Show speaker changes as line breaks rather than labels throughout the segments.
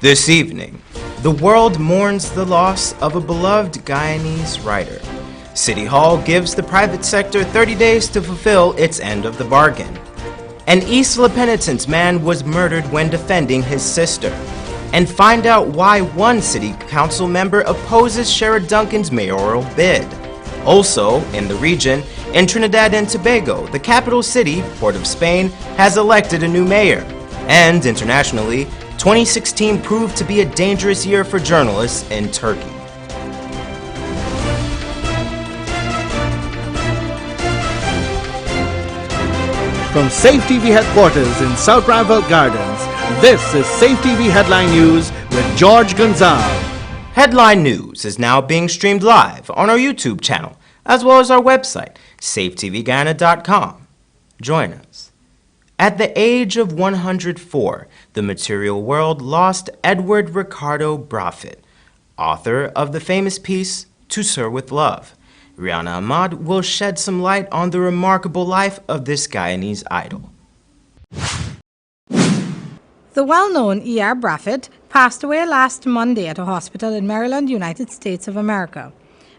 This evening, the world mourns the loss of a beloved Guyanese writer. City Hall gives the private sector 30 days to fulfill its end of the bargain. An East La Penitence man was murdered when defending his sister. And find out why one city council member opposes Sheriff Duncan's mayoral bid. Also, in the region, in Trinidad and Tobago, the capital city, Port of Spain, has elected a new mayor. And internationally, 2016 proved to be a dangerous year for journalists in Turkey.
From Safe TV headquarters in South Rivalt Gardens, this is Safe TV Headline News with George Gonzalez.
Headline News is now being streamed live on our YouTube channel, as well as our website, safetvguyana.com. Join us. At the age of 104, the material world lost Edward Ricardo Brathid, author of the famous piece, To Sir with Love. Rihanna Ahmad will shed some light on the remarkable life of this Guyanese idol.
The well-known E.R. Brathid passed away last Monday at a hospital in Maryland, United States of America.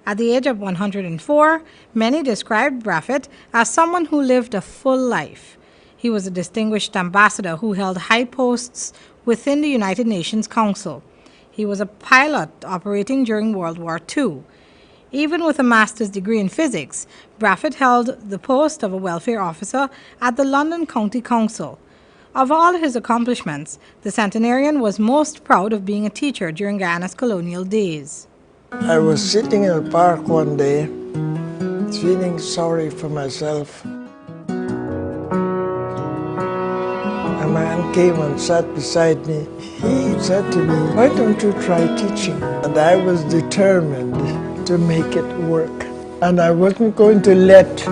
At the age of 104, many described Brathid as someone who lived a full life. He was a distinguished ambassador who held high posts within the United Nations Council. He was a pilot operating during World War II. Even with a master's degree in physics, Brathid held the post of a welfare officer at the London County Council. Of all his accomplishments, the centenarian was most proud of being a teacher during Guyana's colonial days.
I was sitting in a park one day, feeling sorry for myself. A man came and sat beside me. He said to me, "Why don't you try teaching?" And I was determined to make it work. And I wasn't going to let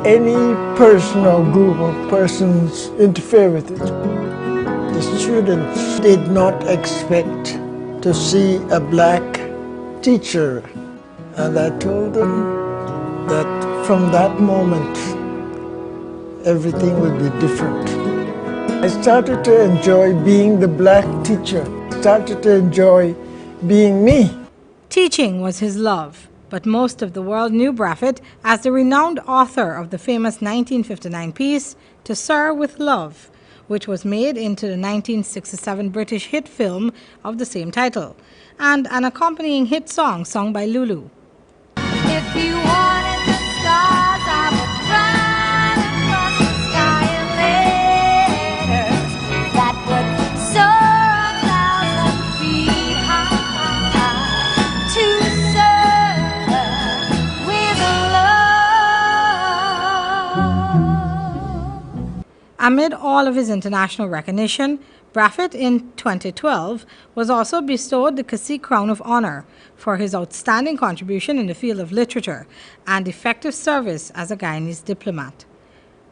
any person or group of persons interfere with it. The students did not expect to see a black teacher. And I told them that from that moment, everything would be different. I started to enjoy being the black teacher. Started to enjoy being me.
Teaching was his love, but most of the world knew Brathid as the renowned author of the famous 1959 piece, To Sir with Love, which was made into the 1967 British hit film of the same title, and an accompanying hit song sung by Lulu.
If you wanted the stars, I would run across the sky in letters that would soar 1,000 feet high. To Sir with love.
Amid all of his international recognition, Brathid in 2012 was also bestowed the Cacique Crown of Honor for his outstanding contribution in the field of literature and effective service as a Guyanese diplomat.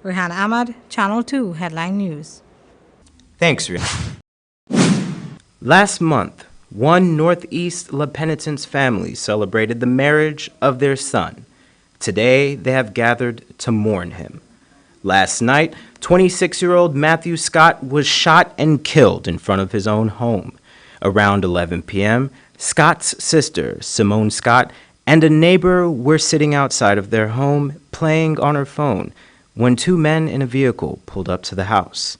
Rihanna Ahmad, Channel 2 Headline News.
Thanks, Rihanna. Last month, one Northeast La Penitence family celebrated the marriage of their son. Today, they have gathered to mourn him. Last night, 26-year-old Matthew Scott was shot and killed in front of his own home. Around 11 p.m., Scott's sister, Simone Scott, and a neighbor were sitting outside of their home playing on her phone when two men in a vehicle pulled up to the house.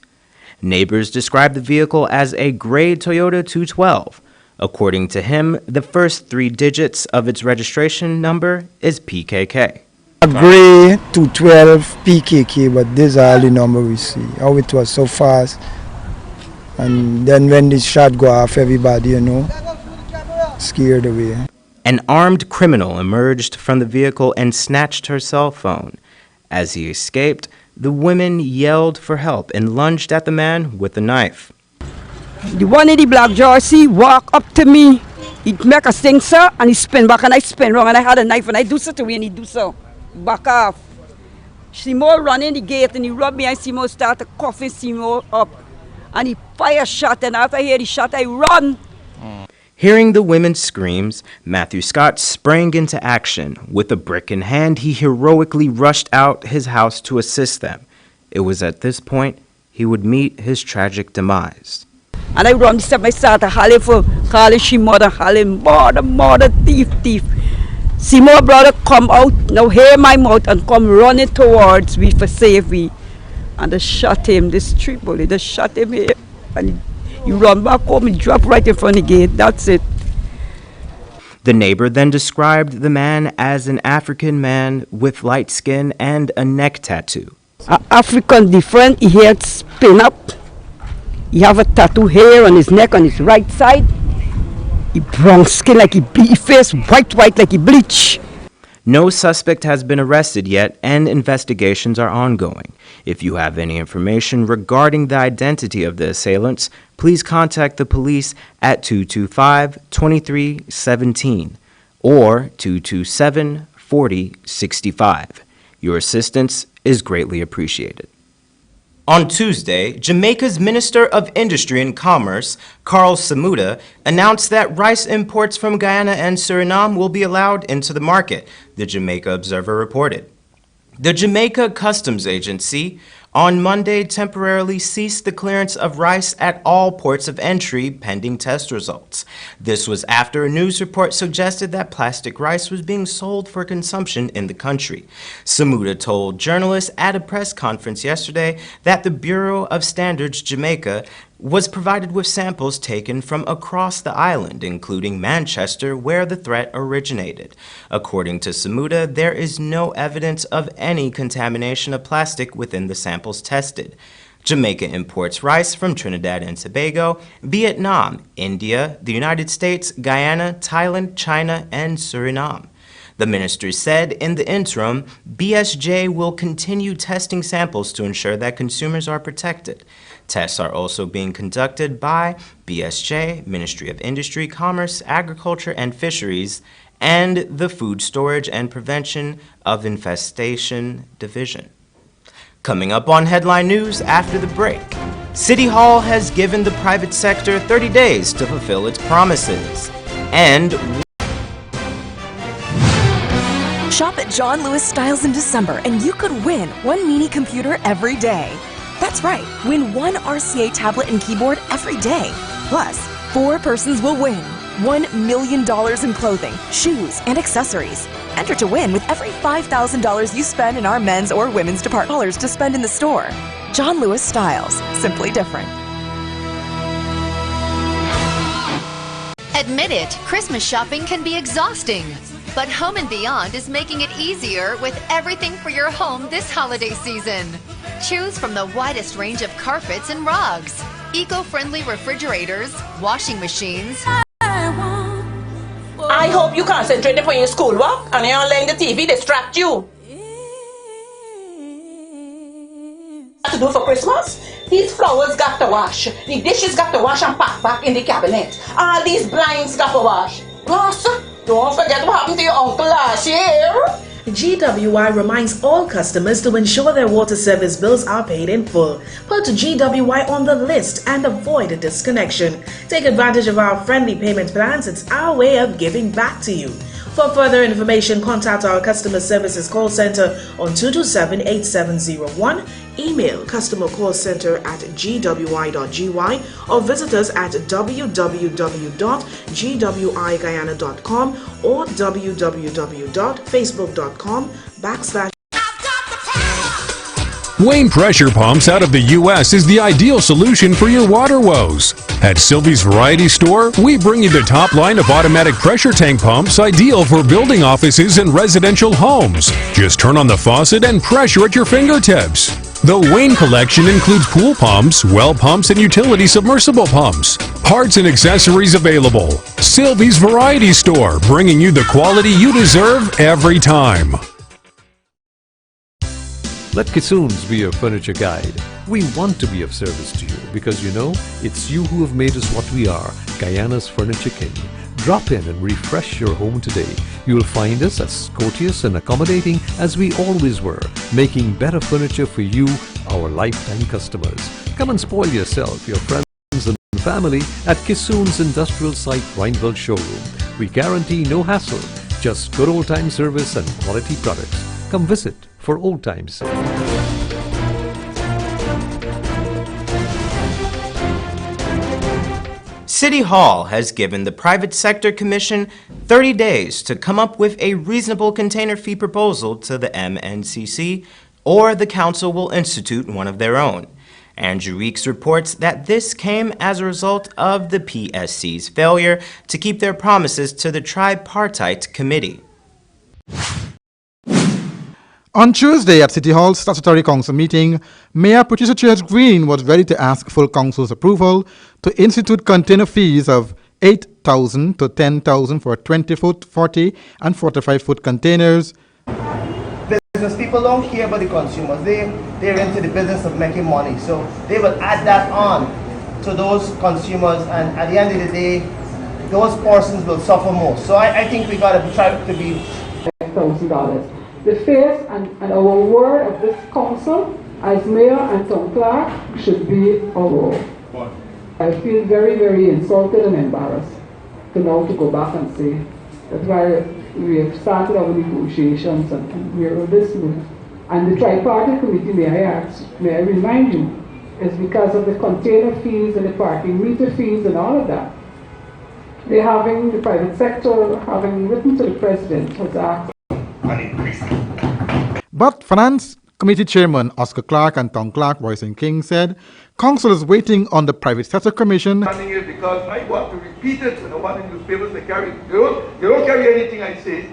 Neighbors described the vehicle as a gray Toyota 212. According to him, the first three digits of its registration number is PKK.
A gray 212 PKK, but this is all the number we see. How it was so fast. And then when the shot go off, everybody, scared away.
An armed criminal emerged from the vehicle and snatched her cell phone. As he escaped, the women yelled for help and lunged at the man with a knife.
The one in the black jersey walked up to me. He make a sing, sir, and he spin back and I spin wrong and I had a knife and I do so to him and he do so. Back off. Seymour run in the gate and he rubbed me and Seymour started coughing Seymour up. And he fire shot and after I hear the shot I run.
Hearing the women's screams, Matthew Scott sprang into action. With a brick in hand, he heroically rushed out his house to assist them. It was at this point he would meet his tragic demise.
And I run the step, I start to holler for, calling she mother, hollering, mother, thief. See my brother come out, now hear my mouth and come running towards me for save me. And they shot him, this street bully, they shot him here. And he run back home, he drop right in front of the gate, that's it.
The neighbor then described the man as an African man with light skin and a neck tattoo.
African different, he had spin up. He have a tattoo here on his neck on his right side. He brown skin like he face white like he bleach.
No suspect has been arrested yet, and investigations are ongoing. If you have any information regarding the identity of the assailants, please contact the police at 225-2317 or 227-4065. Your assistance is greatly appreciated. On Tuesday, Jamaica's Minister of Industry and Commerce, Carl Samuda, announced that rice imports from Guyana and Suriname will be allowed into the market, the Jamaica Observer reported. The Jamaica Customs Agency on Monday temporarily ceased the clearance of rice at all ports of entry pending test results. This was after a news report suggested that plastic rice was being sold for consumption in the country. Samuda told journalists at a press conference yesterday that the Bureau of Standards Jamaica was provided with samples taken from across the island, including Manchester, where the threat originated. According to Samuda, there is no evidence of any contamination of plastic within the samples tested. Jamaica imports rice from Trinidad and Tobago, Vietnam, India, the United States, Guyana, Thailand, China, and Suriname. The minister said in the interim, BSJ will continue testing samples to ensure that consumers are protected. Tests are also being conducted by BSJ, Ministry of Industry, Commerce, Agriculture, and Fisheries, and the Food Storage and Prevention of Infestation Division. Coming up on Headline News after the break, City Hall has given the private sector 30 days to fulfill its promises. And
shop at John Lewis Styles in December and you could win one mini computer every day. That's right, win one RCA tablet and keyboard every day. Plus, 4 persons will win $1 million in clothing, shoes, and accessories. Enter to win with every $5,000 you spend in our men's or women's department to spend in the store. John Lewis Styles, simply different.
Admit it, Christmas shopping can be exhausting. But Home & Beyond is making it easier with everything for your home this holiday season. Choose from the widest range of carpets and rugs, eco-friendly refrigerators, washing machines.
I hope you concentrate upon your schoolwork and you're letting the TV distract you. What to do for Christmas? These flowers got to wash. The dishes got to wash and pack back in the cabinet. All these blinds got to wash. Plus, don't forget what happened to your uncle last year.
GWI reminds all customers to ensure their water service bills are paid in full. Put GWI on the list and avoid a disconnection. Take advantage of our friendly payment plans. It's our way of giving back to you. For further information, contact our customer services call center on 227-8701, email customercallcenter@gwi.gy, or visit us at www.gwiguyana.com or www.facebook.com/.
Wayne Pressure Pumps out of the U.S. is the ideal solution for your water woes. At Sylvie's Variety Store, we bring you the top line of automatic pressure tank pumps ideal for building offices and residential homes. Just turn on the faucet and pressure at your fingertips. The Wayne collection includes pool pumps, well pumps, and utility submersible pumps. Parts and accessories available. Sylvie's Variety Store, bringing you the quality you deserve every time.
Let Kissoons be your furniture guide. We want to be of service to you because you know, it's you who have made us what we are, Guyana's Furniture King. Drop in and refresh your home today. You'll find us as courteous and accommodating as we always were, making better furniture for you, our lifetime customers. Come and spoil yourself, your friends and family at Kissoons Industrial Site, Rhineville Showroom. We guarantee no hassle, just good old-time service and quality products. Come visit for old time's sake.
City Hall has given the Private Sector Commission 30 days to come up with a reasonable container fee proposal to the MNCC, or the council will institute one of their own. Andrew Weeks reports that this came as a result of the PSC's failure to keep their promises to the tripartite committee.
On Tuesday at City Hall's Statutory Council meeting, Mayor Patricia Church-Green was ready to ask full council's approval to institute container fees of $8,000 to $10,000 for 20-foot, 40 and 45-foot containers.
Business people don't care about the consumers. They're into the business of making money. So they will add that on to those consumers, and at the end of the day, those persons will suffer more. So I think we got to try to be
$1,000. The face and our word of this council as mayor and town clerk should be our word. I feel very, very insulted and embarrassed to now to go back and say that while we have started our negotiations and we are on this move, and the tripartite committee, may I remind you, is because of the container fees and the parking meter fees and all of that. They're having, the private sector, having written to the president, has asked.
But Finance Committee Chairman Oscar Clark and Town Clerk Royce King said council is waiting on the Private Sector Commission.
Because I want to repeat it, and I want the newspapers to carry it. They don't carry anything I say.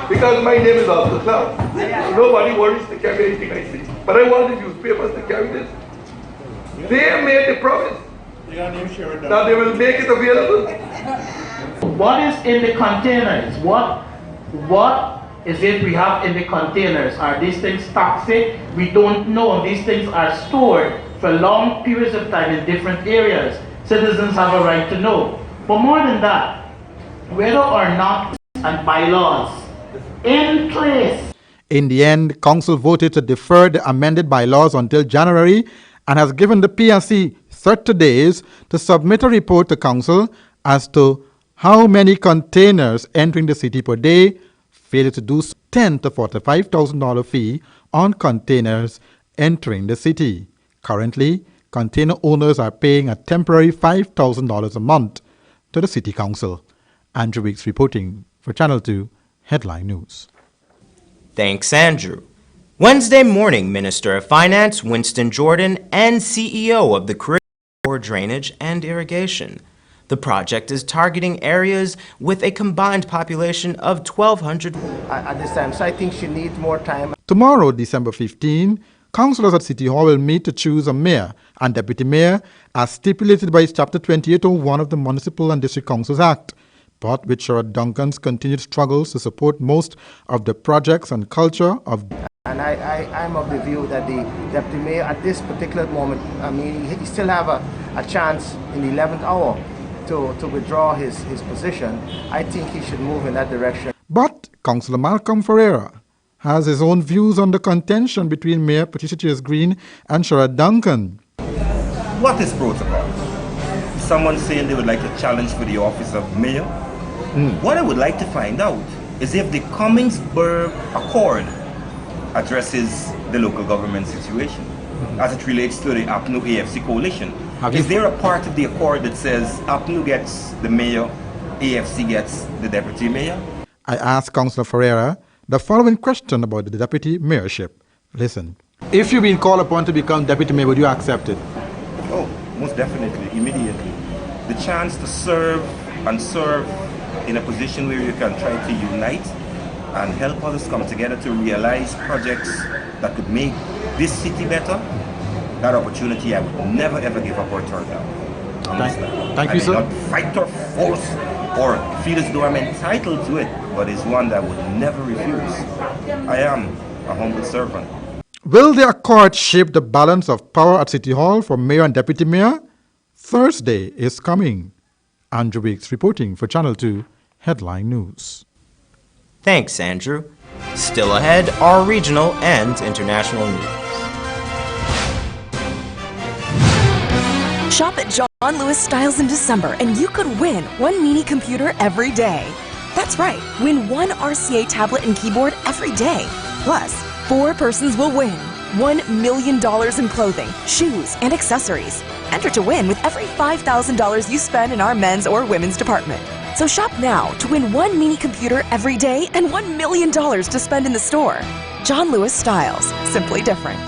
because my name is Oscar Clark. Nobody worries to carry anything I say. But I want the newspapers to carry this. They made the promise that they will make it available.
What is in the containers? What is it we have in the containers? Are these things toxic? We don't know. These things are stored for long periods of time in different areas. Citizens have a right to know. But more than that, whether or not and bylaws in place.
In the end, council voted to defer the amended bylaws until January and has given the PSC 30 days to submit a report to council as to how many containers entering the city per day. Failure to do $10,000 to $45,000 fee on containers entering the city. Currently, container owners are paying a temporary $5,000 a month to the City Council. Andrew Weeks reporting for Channel 2 Headline News.
Thanks, Andrew. Wednesday morning, Minister of Finance Winston Jordan and CEO of the Caribbean for Drainage and Irrigation. The project is targeting areas with a combined population of 1,200
at this time. So I think she needs more time.
Tomorrow, December 15, councillors at City Hall will meet to choose a mayor and deputy mayor as stipulated by Chapter 2801 of the Municipal and District Councils Act. But with Sherrod Duncan's continued struggles to support most of the projects and culture of...
And I'm of the view that the deputy mayor at this particular moment, I mean, he still have a chance in the 11th hour to withdraw his position. I think he should move in that direction.
But Councillor Malcolm Ferreira has his own views on the contention between Mayor Patricia Church-Green and Sherrod Duncan.
What is protocol? Someone saying they would like to challenge for the office of mayor. What I would like to find out is if the Cummingsburg Accord addresses the local government situation as it relates to the APNU AFC coalition. Is there a part of the accord that says APNU gets the mayor, AFC gets the deputy mayor?
I asked Councillor Ferreira the following question about the deputy mayorship. Listen. If you've been called upon to become deputy mayor, would you accept it?
Oh, most definitely, immediately. The chance to serve in a position where you can try to unite and help others come together to realize projects that could make this city better, that opportunity I would never ever give up or turn down.
Thank you, sir.
I may not fight or force or feel as though I'm entitled to it, but it's one that I would never refuse. I am a humble servant.
Will the accord shape the balance of power at City Hall for mayor and deputy mayor? Thursday is coming. Andrew Weeks reporting for Channel 2 Headline News.
Thanks, Andrew. Still ahead are regional and international news.
Shop at John Lewis Styles in December and you could win one mini computer every day. That's right, win one RCA tablet and keyboard every day. Plus, 4 persons will win $1 million in clothing, shoes, and accessories. Enter to win with every $5,000 you spend in our men's or women's department. So shop now to win one mini computer every day and $1 million to spend in the store. John Lewis Styles, simply different.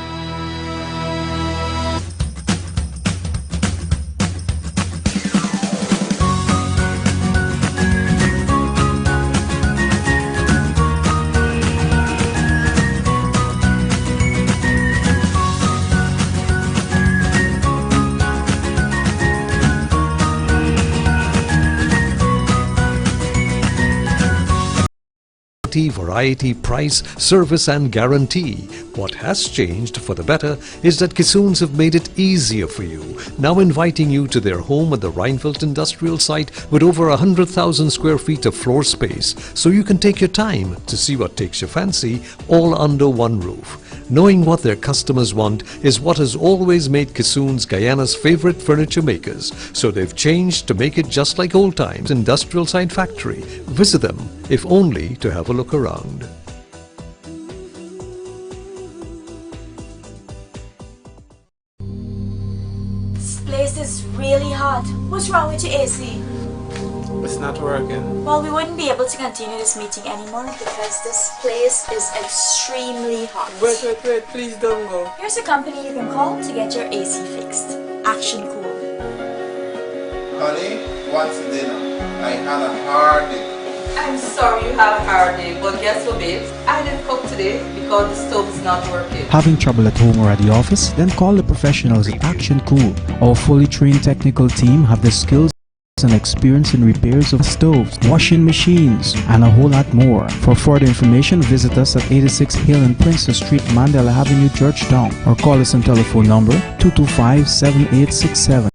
Variety, price, service and guarantee. What has changed for the better is that Kissoons have made it easier for you, now inviting you to their home at the Rheinfeldt industrial site with over 100,000 square feet of floor space, so you can take your time to see what takes your fancy all under one roof. Knowing what their customers want is what has always made Kissoons Guyana's favorite furniture makers, so they've changed to make it just like old times industrial site factory. Visit them, if only to have a look around.
This place is really hot. What's wrong with your AC?
It's not working.
Well, we wouldn't be able to continue this meeting anymore because this place is extremely hot.
Wait, please don't go.
Here's a company you can call to get your AC fixed. Action Cool.
Honey, what's dinner? I had a hard day.
I'm sorry you had a hard day, but guess what, babes? I didn't cook today because the stove is not working.
Having trouble at home or at the office? Then call the professionals at Action Cool. Our fully trained technical team have the skills and experience in repairs of stoves, washing machines, and a whole lot more. For further information, visit us at 86 Hill and Princess Street, Mandela Avenue, Georgetown, or call us on telephone number 225-7867.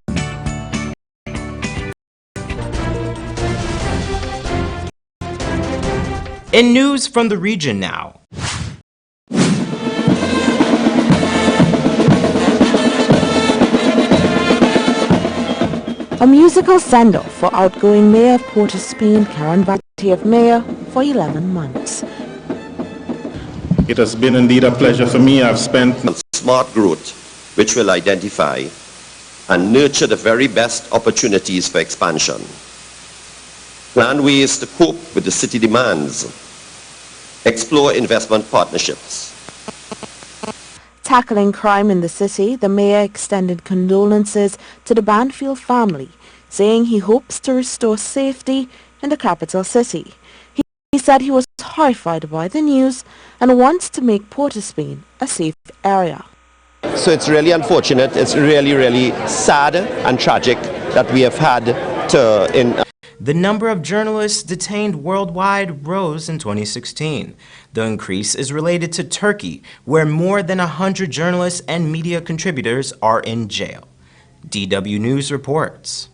In news from the region now.
A musical send-off for outgoing Mayor of Port of Spain, Karen Brathid, Mayor, for 11 months.
It has been indeed a pleasure for me. I've spent
smart growth, which will identify and nurture the very best opportunities for expansion. Plan ways to cope with the city demands. Explore investment partnerships.
Tackling crime in the city, the mayor extended condolences to the Banfield family, saying he hopes to restore safety in the capital city. He said he was horrified by the news and wants to make Port of Spain a safe area.
So it's really unfortunate, it's really, really sad and tragic that we have had to...
The number of journalists detained worldwide rose in 2016. The increase is related to Turkey, where more than 100 journalists and media contributors are in jail. DW News reports.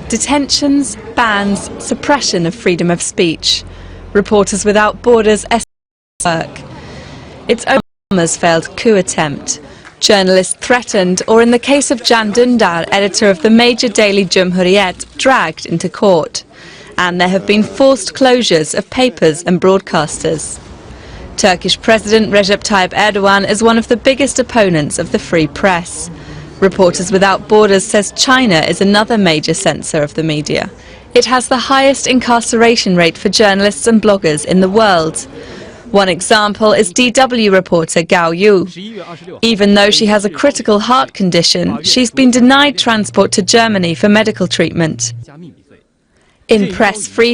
Detentions, bans, suppression of freedom of speech. Reporters Without Borders work. It's Obama's failed coup attempt. Journalists threatened, or in the case of Can Dündar, editor of the major daily Cumhuriyet, dragged into court. And there have been forced closures of papers and broadcasters. Turkish President Recep Tayyip Erdogan is one of the biggest opponents of the free press. Reporters Without Borders says China is another major censor of the media. It has the highest incarceration rate for journalists and bloggers in the world. One example is DW reporter Gao Yu. Even though she has a critical heart condition, she's been denied transport to Germany for medical treatment. In press freedom,